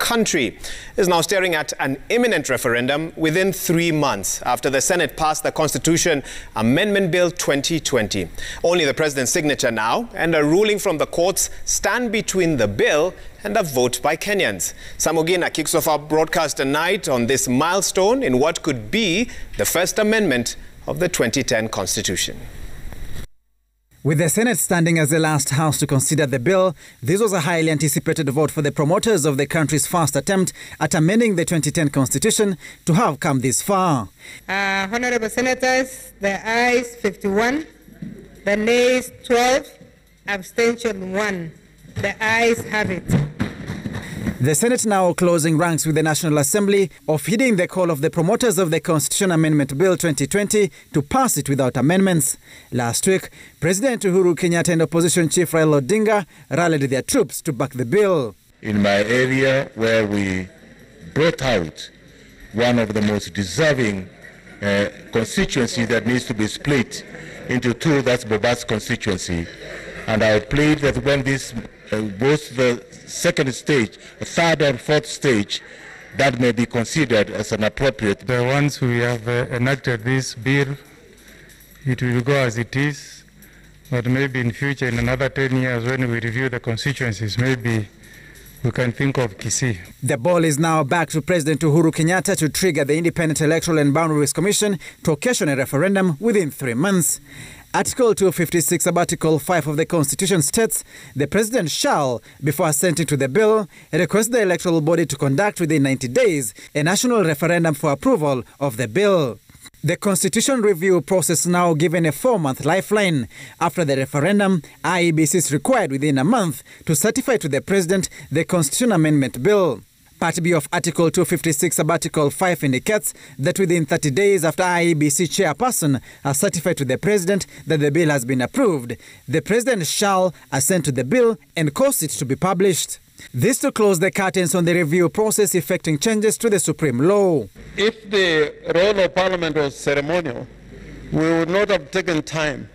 country is now staring at an imminent referendum within 3 months after the Senate passed the Constitution Amendment Bill 2020. Only the president's signature now and a ruling from the courts stand between the bill and a vote by Kenyans. Ogina kicks off our broadcast tonight on this milestone in what could be the first amendment of the 2010 Constitution. With the Senate standing as the last house to consider the bill, this was a highly anticipated vote for the promoters of the country's first attempt at amending the 2010 Constitution to have come this far. Honorable Senators, the ayes 51, the nays 12, abstention 1. The ayes have it. The Senate now closing ranks with the National Assembly of heeding the call of the promoters of the Constitution Amendment Bill 2020 to pass it without amendments. Last week, President Uhuru Kenyatta and Opposition Chief Raila Odinga rallied their troops to back the bill. In my area where we brought out one of the most deserving constituencies that needs to be split into two, that's Boba's constituency. And I plead that when this goes to the second stage, third and fourth stage, that may be considered as an appropriate. Once we have enacted this bill, it will go as it is, but maybe in future, in another 10 years, when we review the constituencies, maybe we can think of Kisii. The ball is now back to President Uhuru Kenyatta to trigger the Independent Electoral and Boundaries Commission to occasion a referendum within 3 months. Article 256 of Article 5 of the Constitution states the President shall, before assenting to the bill, request the electoral body to conduct within 90 days a national referendum for approval of the bill. The Constitution review process now given a 4-month lifeline. After the referendum, IEBC is required within a month to certify to the President the Constitution Amendment Bill. Part B of Article 256 of Article 5 indicates that within 30 days after IEBC chairperson has certified to the President that the bill has been approved, the President shall assent to the bill and cause it to be published. This to close the curtains on the review process effecting changes to the Supreme Law. If the role of Parliament was ceremonial, we would not have taken time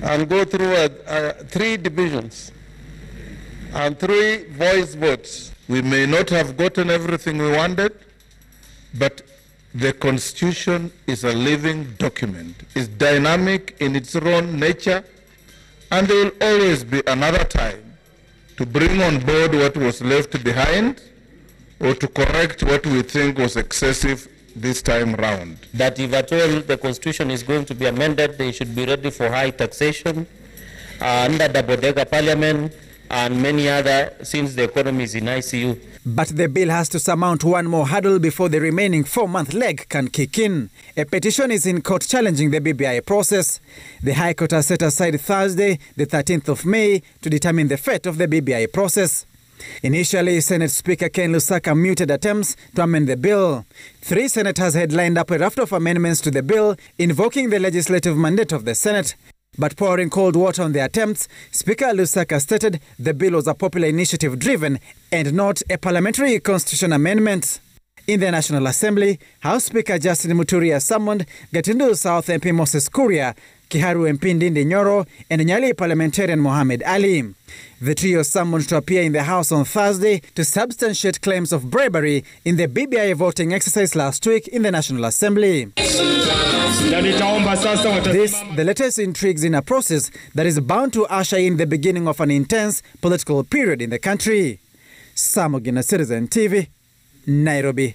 and go through 3 divisions and 3 voice votes. We may not have gotten everything we wanted, but the Constitution is a living document. It's dynamic in its own nature, and there will always be another time to bring on board what was left behind or to correct what we think was excessive this time round. That if at all the Constitution is going to be amended, they should be ready for high taxation under the Bodega Parliament, and many other, since the economy is in ICU. But the bill has to surmount one more hurdle before the remaining 4-month leg can kick in. A petition is in court challenging the BBI process. The High Court has set aside Thursday, the 13th of May, to determine the fate of the BBI process. Initially, Senate Speaker Ken Lusaka muted attempts to amend the bill. 3 senators had lined up a raft of amendments to the bill, invoking the legislative mandate of the Senate. But pouring cold water on the attempts, Speaker Lusaka stated the bill was a popular initiative driven and not a parliamentary constitution amendment. In the National Assembly, House Speaker Justin Muturi summoned Gatundu South MP Moses Kuria, Kiharu MP Ndindi Nyoro, and Nyali parliamentarian Mohamed Ali. The trio summoned to appear in the House on Thursday to substantiate claims of bribery in the BBI voting exercise last week in the National Assembly. This, the latest intrigues in a process that is bound to usher in the beginning of an intense political period in the country. Ogina, Citizen TV, Nairobi.